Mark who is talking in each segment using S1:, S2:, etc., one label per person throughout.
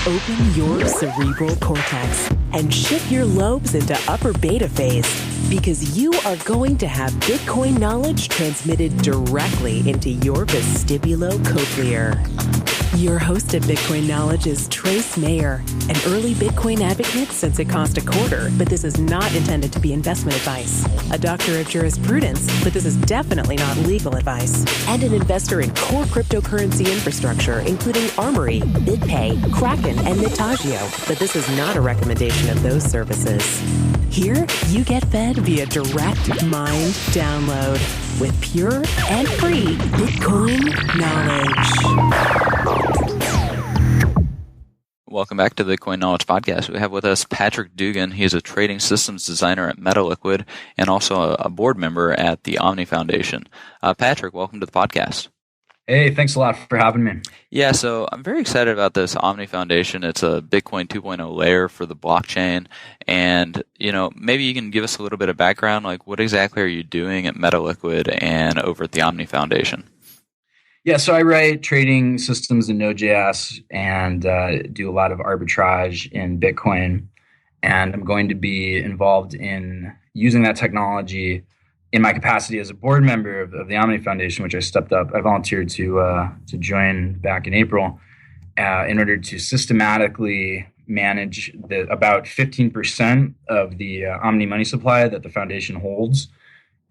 S1: Open your cerebral cortex and shift your lobes into upper beta phase, because you are going to have Bitcoin knowledge transmitted directly into your vestibulocochlear. Your host of Bitcoin Knowledge is Trace Mayer, an early Bitcoin advocate since it cost $0.25, but this is not intended to be investment advice. A doctor of jurisprudence, but this is definitely not legal advice. And an investor in core cryptocurrency infrastructure, including Armory, BitPay, Kraken, and Mitagio, but this is not a recommendation of those services. Here, you get fed via direct mind download with pure and free Bitcoin knowledge.
S2: Welcome back to the Bitcoin Knowledge Podcast. We have with us Patrick Dugan. He is a trading systems designer at MetaLiquid and also a board member at the Omni Foundation. Patrick, welcome to the podcast.
S3: Hey, thanks a lot for having me.
S2: Yeah, so I'm very excited about this Omni Foundation. It's a Bitcoin 2.0 layer for the blockchain. And, maybe you can give us a little bit of background, like what exactly are you doing at MetaLiquid and over at the Omni Foundation?
S3: Yeah, so I write trading systems in Node.js and do a lot of arbitrage in Bitcoin. And I'm going to be involved in using that technology in my capacity as a board member of the Omni Foundation, which I stepped up. I volunteered to join back in April in order to systematically manage about 15% of the Omni money supply that the foundation holds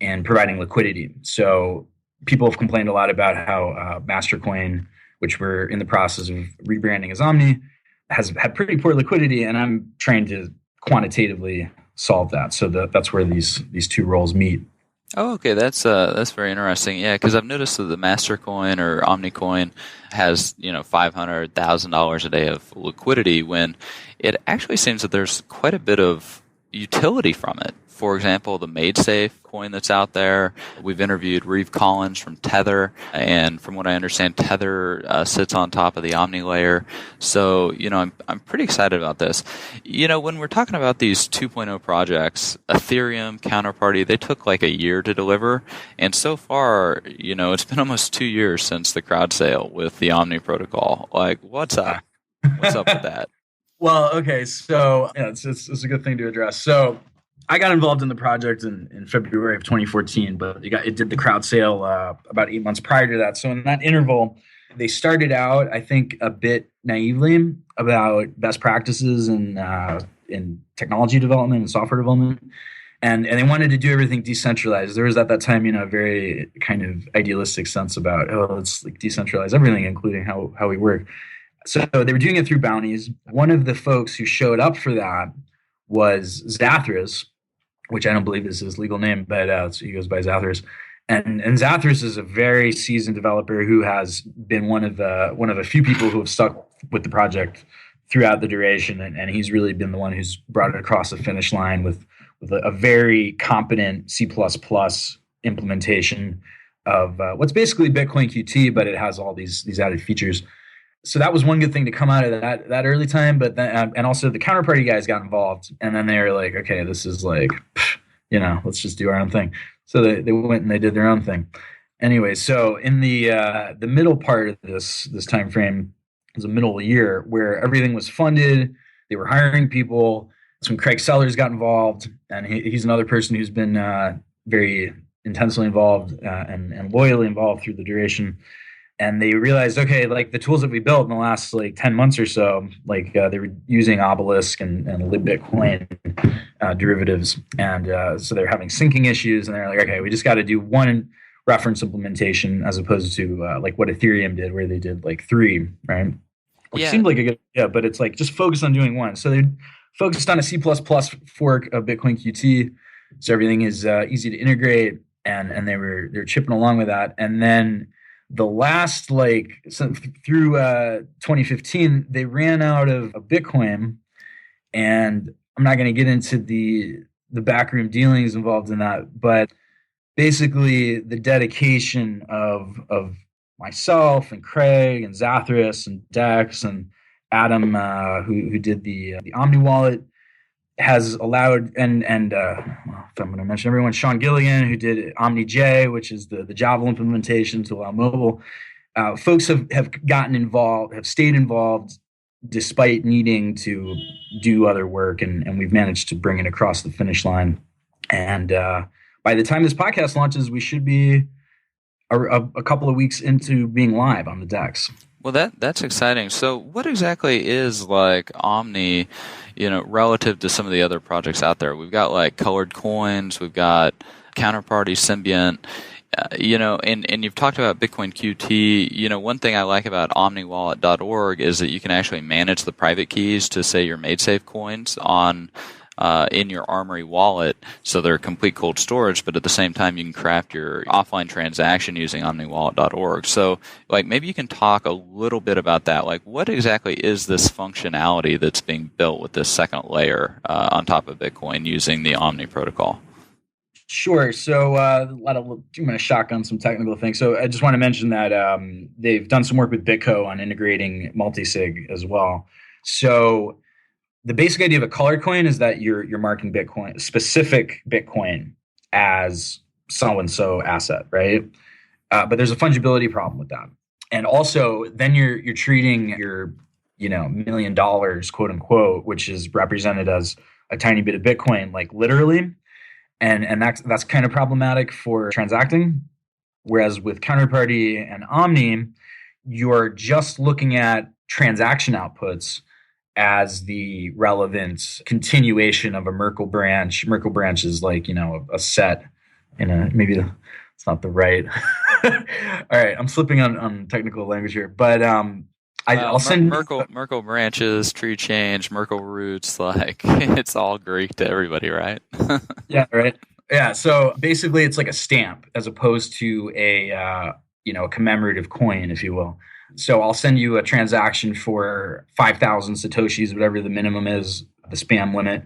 S3: and providing liquidity. So people have complained a lot about how Mastercoin, which we're in the process of rebranding as Omni, has had pretty poor liquidity, and I'm trying to quantitatively solve that. So that's where these two roles meet.
S2: Oh, okay. That's very interesting. Yeah, because I've noticed that the Mastercoin or OmniCoin has $500,000 a day of liquidity, when it actually seems that there's quite a bit of utility from it. For example, the MadeSafe coin that's out there. We've interviewed Reeve Collins from Tether, and from what I understand, Tether sits on top of the Omni layer. So, I'm pretty excited about this. When we're talking about these 2.0 projects, Ethereum, Counterparty, they took like a year to deliver, and so far, it's been almost 2 years since the crowd sale with the Omni protocol. Like, what's up? What's up with that?
S3: Well, okay, so it's a good thing to address. So I got involved in the project in February of 2014, but it did the crowd sale about 8 months prior to that. So in that interval, they started out, I think, a bit naively about best practices in technology development and software development, and they wanted to do everything decentralized. There was at that time, a very kind of idealistic sense about, let's like decentralize everything, including how we work. So they were doing it through bounties. One of the folks who showed up for that was Zathras, which I don't believe is his legal name, but so he goes by Zathras. And Zathras is a very seasoned developer who has been one of a few people who have stuck with the project throughout the duration, and he's really been the one who's brought it across the finish line with a very competent C++ implementation of what's basically Bitcoin Qt, but it has all these added features. So that was one good thing to come out of that early time, but then, and also the Counterparty guys got involved, and then they were like, okay, this is like, let's just do our own thing. So they went and they did their own thing. Anyway, so in the middle part of this time frame was a middle year where everything was funded. They were hiring people. That's when Craig Sellers got involved, and he's another person who's been very intensely involved and loyally involved through the duration. And they realized, okay, like the tools that we built in the last 10 months or so, they were using Obelisk and libbitcoin derivatives. And so they're having syncing issues. And they're like, okay, we just got to do one reference implementation as opposed to what Ethereum did, where they did 3, right? Which seemed like a good idea, but it's just focus on doing one. So they focused on a C++ fork of Bitcoin Qt. So everything is easy to integrate. And they're chipping along with that. And then the last through 2015, they ran out of Bitcoin, and I'm not going to get into the backroom dealings involved in that, but basically the dedication of myself and Craig and Zathras and Dex and Adam, who did the Omni wallet, has allowed, and if I'm going to mention everyone, Sean Gilligan, who did Omni J, which is the Java implementation to allow mobile. Folks have gotten involved, have stayed involved despite needing to do other work, and we've managed to bring it across the finish line. And by the time this podcast launches, we should be a couple of weeks into being live on the DEX.
S2: Well, that's exciting. So what exactly is like Omni, relative to some of the other projects out there? We've got like colored coins, we've got Counterparty, Symbiont, and you've talked about Bitcoin QT. One thing I like about omniwallet.org is that you can actually manage the private keys to, say, your MadeSafe coins on in your Armory wallet, so they're complete cold storage, but at the same time you can craft your offline transaction using omniwallet.org. So maybe you can talk a little bit about that. Like, what exactly is this functionality that's being built with this second layer on top of Bitcoin using the Omni protocol?
S3: Sure. So I'm going to shotgun some technical things. So I just want to mention that they've done some work with BitCo on integrating multisig as well. So the basic idea of a colored coin is that you're marking Bitcoin, specific Bitcoin, as so-and-so asset, right? But there's a fungibility problem with that. And also then you're treating your, $1 million, quote unquote, which is represented as a tiny bit of Bitcoin, like literally. And that's kind of problematic for transacting. Whereas with Counterparty and Omni, you're just looking at transaction outputs as the relevant continuation of a Merkle branch. Merkle branch is like, a set maybe it's not the right. All right. I'm slipping on technical language here, but I'll send
S2: Merkle branches, tree change, Merkle roots, like it's all Greek to everybody, right?
S3: Yeah. Right. Yeah. So basically it's like a stamp as opposed to a commemorative coin, if you will. So I'll send you a transaction for 5,000 Satoshis, whatever the minimum is, the spam limit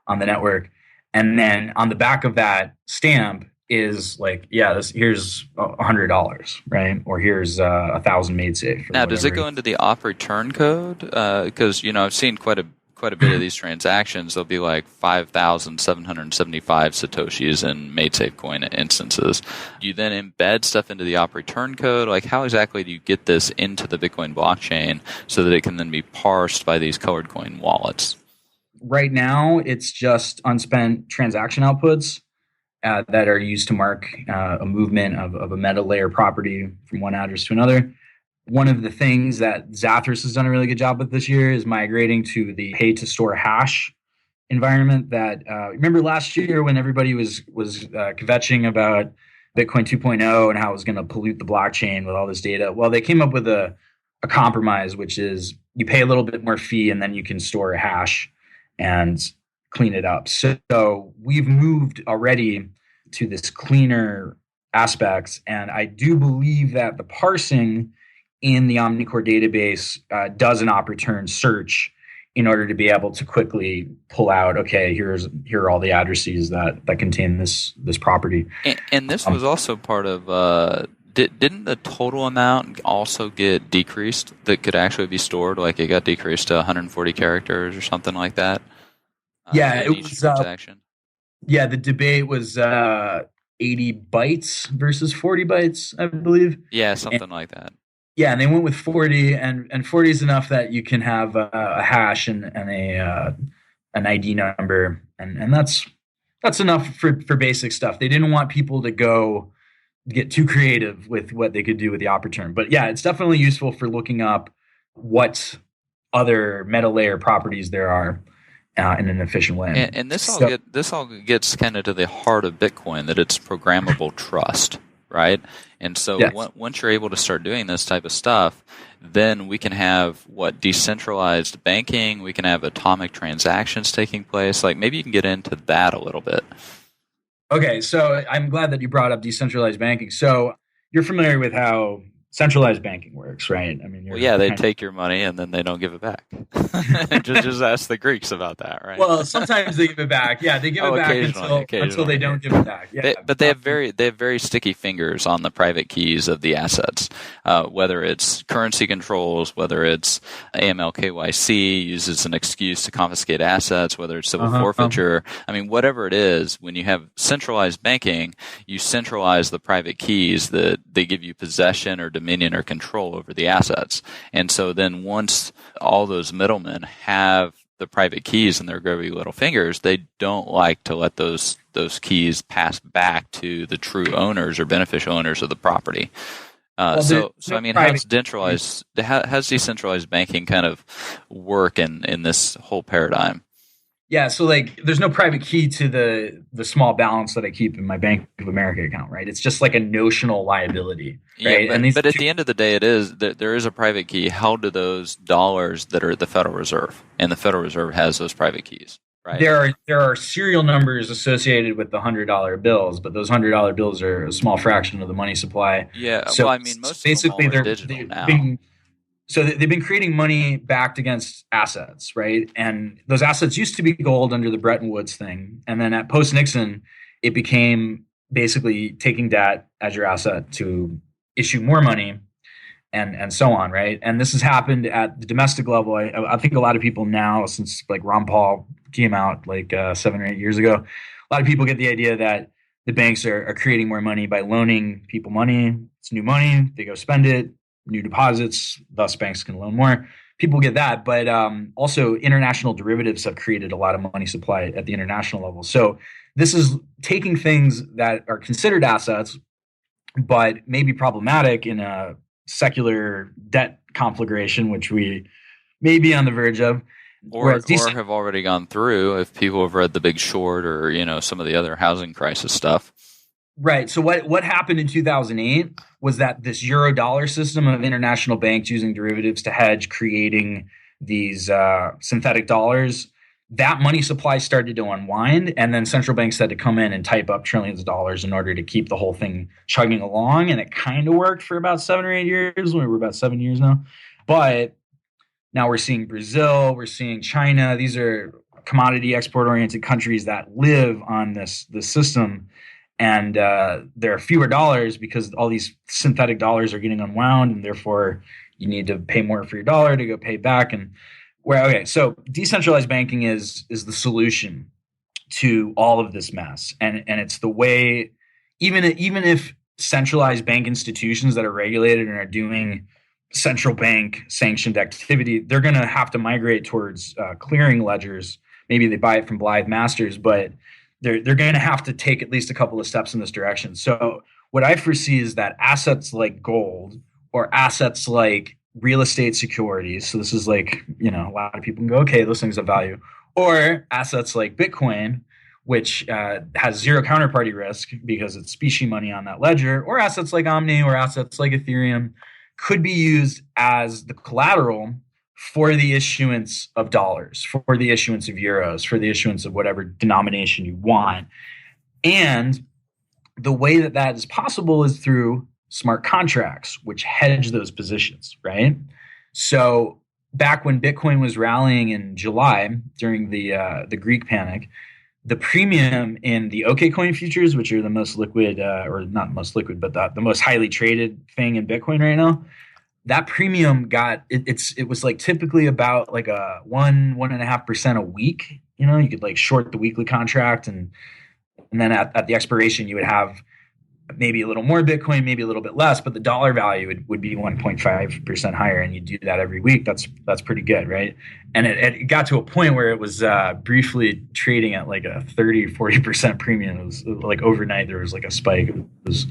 S3: on the network. And then on the back of that stamp is like, here's $100, right? Or here's 1,000 MadeSafe.
S2: Now, does it go into the op return code? Because, I've seen quite a bit of these transactions. There'll be like 5,775 Satoshis in MadeSafe coin instances. Do you then embed stuff into the op return code? Like, how exactly do you get this into the Bitcoin blockchain so that it can then be parsed by these colored coin wallets?
S3: Right now, it's just unspent transaction outputs that are used to mark a movement of a meta layer property from one address to another. One of the things that Zathras has done a really good job with this year is migrating to the pay to store hash environment. That remember last year when everybody was kvetching about Bitcoin 2.0 and how it was going to pollute the blockchain with all this data. Well, they came up with a compromise, which is you pay a little bit more fee and then you can store a hash and clean it up. So we've moved already to this cleaner aspect, and I do believe that the parsing in the OmniCore database does an op return search in order to be able to quickly pull out, okay, here are all the addresses that contain this property.
S2: And this was also part of didn't the total amount also get decreased that could actually be stored? Like it got decreased to 140 characters or something like that?
S3: Yeah, it was transaction. The debate was 80 bytes versus 40 bytes, I believe.
S2: Yeah, something like that.
S3: Yeah, and they went with 40, and 40 is enough that you can have a hash and an ID number, and that's enough for basic stuff. They didn't want people to get too creative with what they could do with the op return. But yeah, it's definitely useful for looking up what other meta layer properties there are in an efficient way.
S2: And this all gets kind of to the heart of Bitcoin, that it's programmable trust. Right? And so
S3: yes.
S2: Once you're able to start doing this type of stuff, then we can have decentralized banking, we can have atomic transactions taking place. Like maybe you can get into that a little bit.
S3: Okay, so I'm glad that you brought up decentralized banking. So you're familiar with how centralized banking works, right? I mean,
S2: they take your money and then they don't give it back. just ask the Greeks about that, right?
S3: Well, sometimes they give it back. Yeah, they give it back until they don't give it back. Yeah,
S2: but they have very sticky fingers on the private keys of the assets. Whether it's currency controls, whether it's AML KYC uses an excuse to confiscate assets, whether it's civil forfeiture. I mean, whatever it is, when you have centralized banking, you centralize the private keys that they give you possession or dominion or control over the assets. And so then once all those middlemen have the private keys in their grubby little fingers, they don't like to let those keys pass back to the true owners or beneficial owners of the property. So I mean, how's decentralized banking kind of work in this whole paradigm?
S3: Yeah, so like there's no private key to the small balance that I keep in my Bank of America account, right? It's just like a notional liability, right?
S2: Yeah, but at the end of the day, there is a private key held to those dollars that are at the Federal Reserve, and the Federal Reserve has those private keys, right?
S3: There are serial numbers associated with the $100 bills, but those $100 bills are a small fraction of the money supply.
S2: Yeah,
S3: so
S2: well, I mean, most
S3: basically
S2: of them are digital now.
S3: So they've been creating money backed against assets, right? And those assets used to be gold under the Bretton Woods thing. And then at post-Nixon, it became basically taking debt as your asset to issue more money and so on, right? And this has happened at the domestic level. I think a lot of people now, since like Ron Paul came out like 7 or 8 years ago, a lot of people get the idea that the banks are creating more money by loaning people money. It's new money. They go spend it. New deposits, thus banks can loan more. People get that, but also international derivatives have created a lot of money supply at the international level. So this is taking things that are considered assets, but may be problematic in a secular debt conflagration, which we may be on the verge of.
S2: Or have already gone through if people have read The Big Short or, some of the other housing crisis stuff.
S3: Right. So what happened in 2008 was that this euro dollar system of international banks using derivatives to hedge, creating these synthetic dollars, that money supply started to unwind. And then central banks had to come in and type up trillions of dollars in order to keep the whole thing chugging along. And it kind of worked for about 7 or 8 years. We're about 7 years now. But now we're seeing Brazil, we're seeing China. These are commodity export-oriented countries that live on this system. And there are fewer dollars because all these synthetic dollars are getting unwound, and therefore you need to pay more for your dollar to go pay back. And so decentralized banking is the solution to all of this mess, and it's the way. Even if centralized bank institutions that are regulated and are doing central bank sanctioned activity, they're going to have to migrate towards clearing ledgers. Maybe they buy it from Blythe Masters, but they're going to have to take at least a couple of steps in this direction. So what I foresee is that assets like gold or assets like real estate securities, so this is like, a lot of people can go, okay, those things have value, or assets like Bitcoin, which has zero counterparty risk because it's specie money on that ledger, or assets like Omni or assets like Ethereum could be used as the collateral for the issuance of dollars, for the issuance of euros, for the issuance of whatever denomination you want. And the way that is possible is through smart contracts, which hedge those positions, right? So back when Bitcoin was rallying in July during the Greek panic, the premium in the OKCoin futures, which are the most liquid, or not most liquid, but the most highly traded thing in Bitcoin right now, that premium it was like typically about like a 1.5% a week. You could like short the weekly contract, and then at the expiration you would have maybe a little more Bitcoin, maybe a little bit less, but the dollar value would be 1.5% higher, and you do that every week. That's pretty good, right? And it got to a point where it was briefly trading at like a 30-40% premium. It was like overnight there was like a spike. It was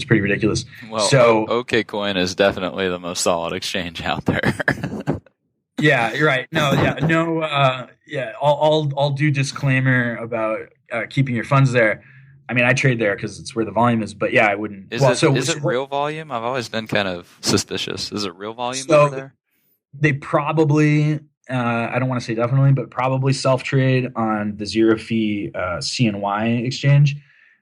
S3: pretty ridiculous.
S2: Well, so OKCoin is definitely the most solid exchange out there.
S3: Yeah, you're right. I'll do disclaimer about keeping your funds there. I mean, I trade there because it's where the volume is, but yeah, I wouldn't.
S2: Is it real volume? I've always been kind of suspicious. Is it real volume over there?
S3: They probably, I don't want to say definitely, but probably self-trade on the zero fee CNY exchange,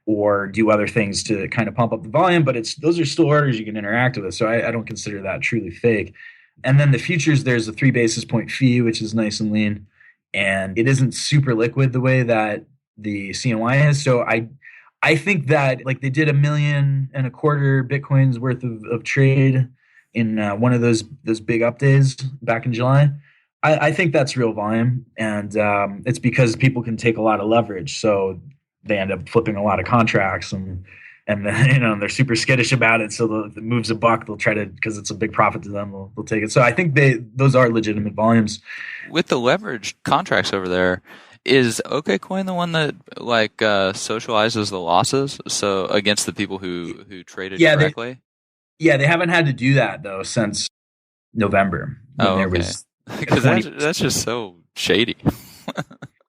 S3: or do other things to kind of pump up the volume. But those are still orders you can interact with, so I don't consider that truly fake. And then the futures, there's a 3 basis point fee, which is nice and lean, and it isn't super liquid the way that the CNY is. So I think that like they did 1.25 million Bitcoins worth of trade in one of those big up days back in July. I think that's real volume, and it's because people can take a lot of leverage, so they end up flipping a lot of contracts, and and then they're super skittish about it. So if it moves a buck, they'll try to, because it's a big profit to them, they'll take it. So I think those are legitimate volumes.
S2: With the leveraged contracts over there, is OKCoin the one that socializes the losses so against the people who traded correctly?
S3: They haven't had to do that though since November.
S2: There was because that's just so shady.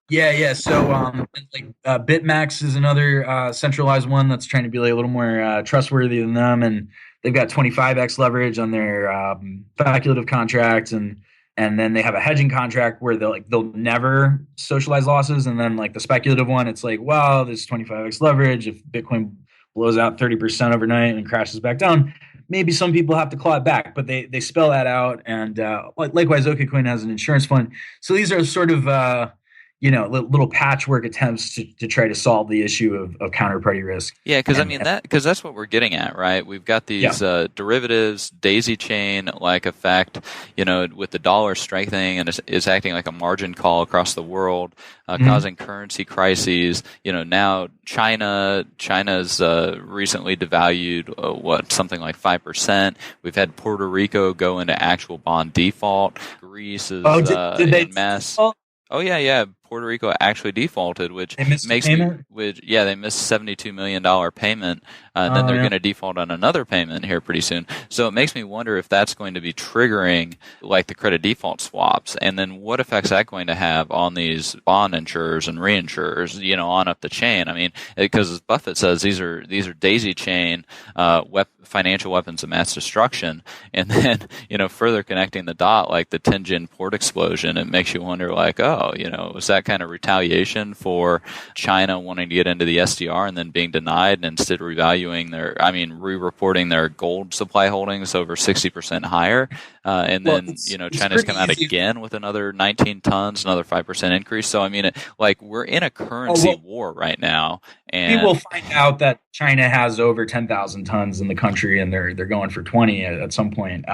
S3: Yeah. So, BitMax is another centralized one that's trying to be like a little more trustworthy than them, and they've got 25x leverage on their speculative contracts, and then they have a hedging contract where they'll never socialize losses, and then like the speculative one, it's like, well, there's 25x leverage. If Bitcoin blows out 30% overnight and crashes back down, maybe some people have to claw it back, but they spell that out. And likewise, OKCoin has an insurance fund. So these are sort of little patchwork attempts to try to solve the issue of counterparty risk.
S2: Yeah, because that's what we're getting at, right? We've got these derivatives, daisy chain like effect, with the dollar strengthening and it's acting like a margin call across the world, causing currency crises. Now China's recently devalued something like 5%. We've had Puerto Rico go into actual bond default. Greece is in a mess. Oh yeah. Puerto Rico actually defaulted, which
S3: they missed
S2: makes
S3: payment?
S2: They missed $72 million payment, and then they're going to default on another payment here pretty soon. So it makes me wonder if that's going to be triggering like the credit default swaps, and then what effects that going to have on these bond insurers and reinsurers, on up the chain. I mean, because as Buffett says, these are daisy chain financial weapons of mass destruction, and then further connecting the dot like the Tianjin port explosion, it makes you wonder like, was that kind of retaliation for China wanting to get into the SDR and then being denied, and instead re-reporting their gold supply holdings over 60% higher, and then China's come out again with another 19 tons, another 5% increase. So we're in a currency war right now, and
S3: we will find out that China has over 10,000 tons in the country, and they're going for 20 at some point.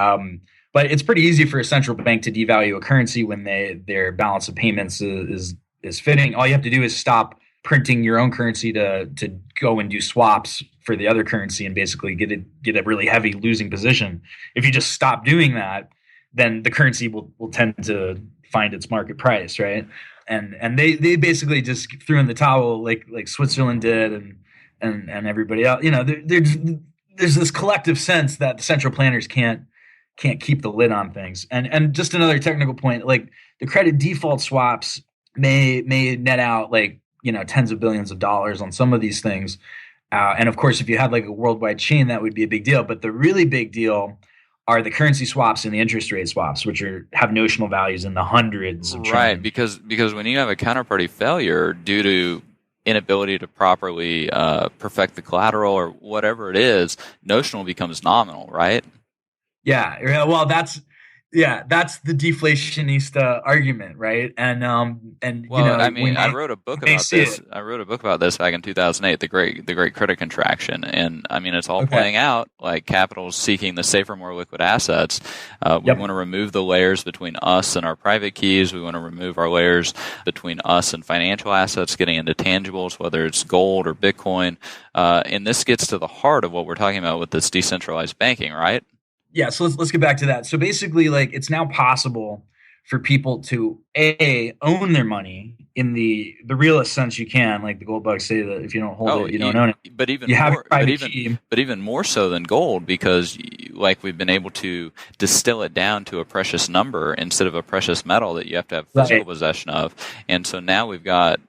S3: But it's pretty easy for a central bank to devalue a currency when their balance of payments is fitting. All you have to do is stop printing your own currency to go and do swaps for the other currency and basically get a really heavy losing position. If you just stop doing that, then the currency will tend to find its market price, right? And they basically just threw in the towel like Switzerland did and everybody else. There's this collective sense that the central planners can't keep the lid on things. And just another technical point, like the credit default swaps may net out tens of billions of dollars on some of these things. And of course, if you had like a worldwide chain, that would be a big deal. But the really big deal are the currency swaps and the interest rate swaps, which have notional values in the hundreds of
S2: right, because when you have a counterparty failure due to inability to properly perfect the collateral or whatever it is, notional becomes nominal, right?
S3: Yeah, well, that's the deflationista argument, right? And
S2: I wrote a book about this. I wrote a book about this back in 2008, the great credit contraction, and it's all playing out. Like capital's seeking the safer, more liquid assets. We want to remove the layers between us and our private keys. We want to remove our layers between us and financial assets, getting into tangibles, whether it's gold or Bitcoin. And this gets to the heart of what we're talking about with this decentralized banking, right?
S3: Yeah, so let's get back to that. So basically, it's now possible for people to own their money in the realest sense you can. Like the gold bugs say that if you don't hold it, you don't own it.
S2: But even more so than gold, because we've been able to distill it down to a precious number instead of a precious metal that you have to have physical possession of. And so now we've got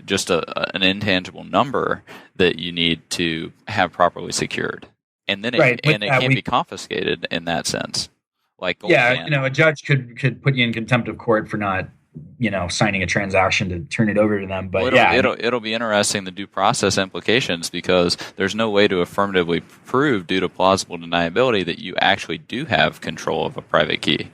S2: just an intangible number that you need to have properly secured. And then it can't be confiscated in that sense. Like gold can.
S3: A judge could put you in contempt of court for not, signing a transaction to turn it over to them. But
S2: it'll be interesting, the due process implications, because there's no way to affirmatively prove due to plausible deniability that you actually do have control of a private key.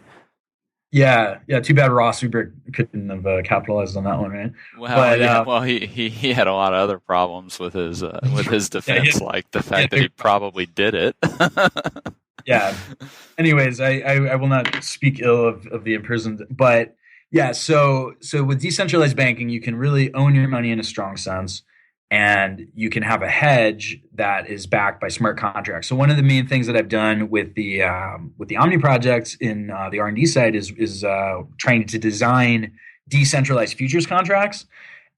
S3: Yeah. Too bad Ross Ulbricht couldn't have capitalized on that one, right?
S2: Well, he had a lot of other problems with his defense, like the fact that he probably did it.
S3: Yeah. Anyways, I will not speak ill of the imprisoned, but yeah. So with decentralized banking, you can really own your money in a strong sense, and you can have a hedge that is backed by smart contracts. So one of the main things that I've done with the Omni project in the R&D side is trying to design decentralized futures contracts.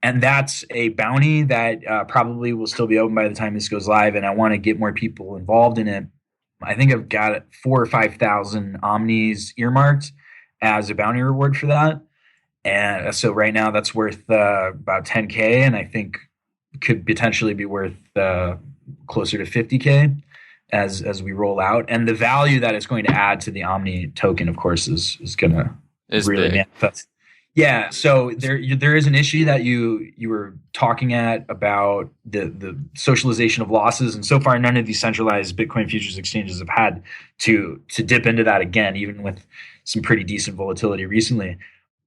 S3: And that's a bounty that probably will still be open by the time this goes live. And I want to get more people involved in it. I think I've got 4,000 or 5,000 Omnis earmarked as a bounty reward for that. And so right now that's worth about 10K, and I think could potentially be worth closer to 50K as we roll out. And the value that it's going to add to the Omni token, of course, is going to really manifest. Yeah. So there is an issue that you were talking about the socialization of losses, and so far none of these centralized Bitcoin futures exchanges have had to dip into that again, even with some pretty decent volatility recently.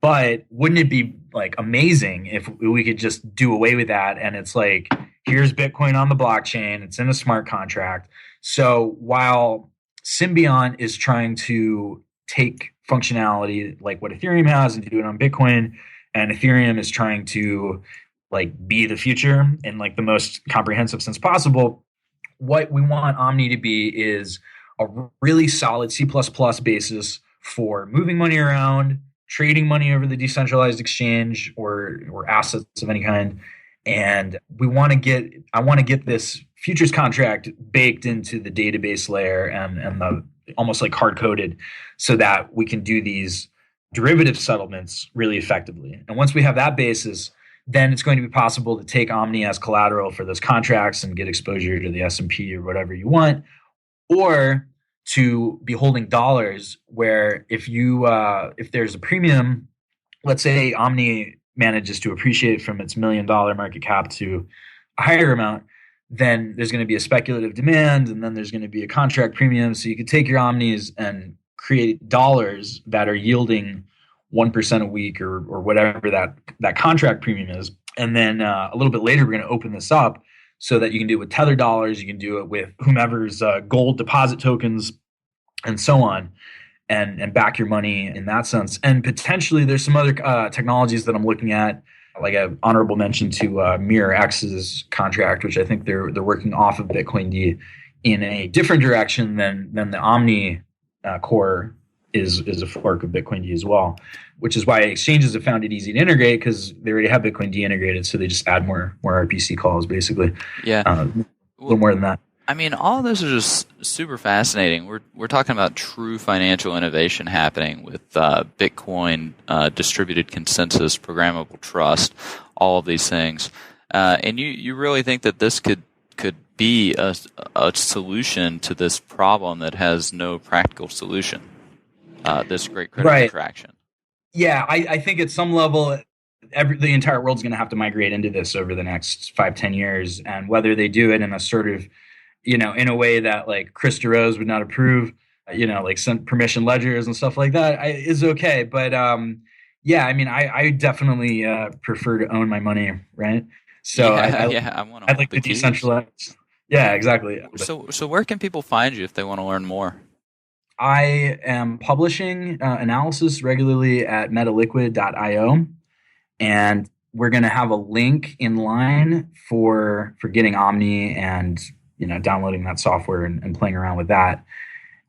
S3: But wouldn't it be like amazing if we could just do away with that? And it's like, here's Bitcoin on the blockchain. It's in a smart contract. So while Symbiont is trying to take functionality like what Ethereum has and do it on Bitcoin, and Ethereum is trying to like be the future in like the most comprehensive sense possible, what we want Omni to be is a really solid C++ basis for moving money around, trading money over the decentralized exchange or assets of any kind. And I want to get this futures contract baked into the database layer and the almost like hard coded so that we can do these derivative settlements really effectively. And once we have that basis, then it's going to be possible to take Omni as collateral for those contracts and get exposure to the S&P or whatever you want, or to be holding dollars where if there's a premium, let's say Omni manages to appreciate from its $1 million market cap to a higher amount, then there's going to be a speculative demand, and then there's going to be a contract premium. So you could take your Omnis and create dollars that are yielding 1% a week or whatever that contract premium is. And then a little bit later, we're going to open this up so that you can do it with Tether dollars, you can do it with whomever's gold deposit tokens, and so on, and back your money in that sense. And potentially there's some other technologies that I'm looking at, like an honorable mention to Mirror X's contract, which I think they're working off of Bitcoin D in a different direction than the Omni core is a fork of Bitcoin D as well, which is why exchanges have found it easy to integrate because they already have Bitcoin D integrated, so they just add more RPC calls, basically.
S2: Yeah,
S3: a little more than that.
S2: I mean, all of this is just super fascinating. We're talking about true financial innovation happening with Bitcoin, distributed consensus, programmable trust, all of these things. And you really think that this could be a solution to this problem that has no practical solution, this great critical traction.
S3: Yeah, I think at some level, the entire world's going to have to migrate into this over the next 5-10 years. And whether they do it in a sort of, in a way that like Chris DeRose would not approve, like some permission ledgers and stuff like that is okay. But yeah, I mean, I definitely prefer to own my money, right? So I'd like to decentralize. Yeah, exactly.
S2: So where can people find you if they want to learn more?
S3: I am publishing analysis regularly at metaliquid.io, and we're going to have a link in line for getting Omni and downloading that software and playing around with that.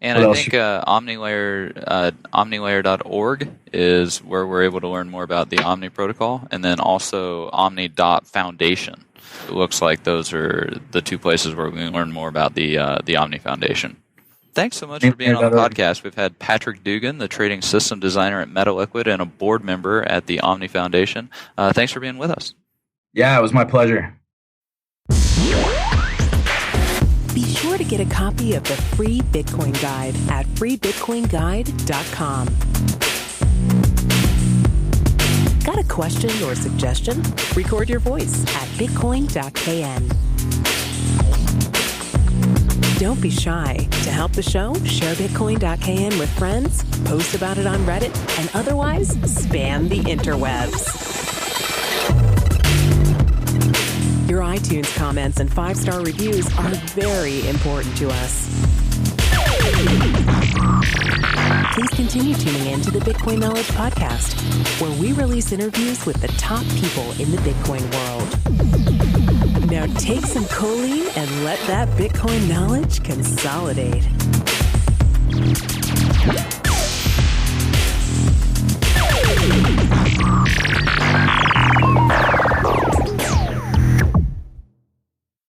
S2: And I think omnilayer.org is where we're able to learn more about the Omni protocol, and then also omni.foundation. It looks like those are the two places where we can learn more about the Omni Foundation. Thanks so much for being on the podcast. We've had Patrick Dugan, the trading system designer at MetaLiquid and a board member at the Omni Foundation. Thanks for being with us.
S3: Yeah, it was my pleasure.
S1: Be sure to get a copy of the free Bitcoin Guide at freebitcoinguide.com. Got a question or suggestion? Record your voice at bitcoin.kn. Don't be shy. To help the show, share bitcoin.kn with friends, post about it on Reddit, and otherwise spam the interwebs. Your iTunes comments and 5-star reviews are very important to us. Please continue tuning in to the Bitcoin Knowledge Podcast, where we release interviews with the top people in the Bitcoin world. Now take some choline and let that Bitcoin knowledge consolidate.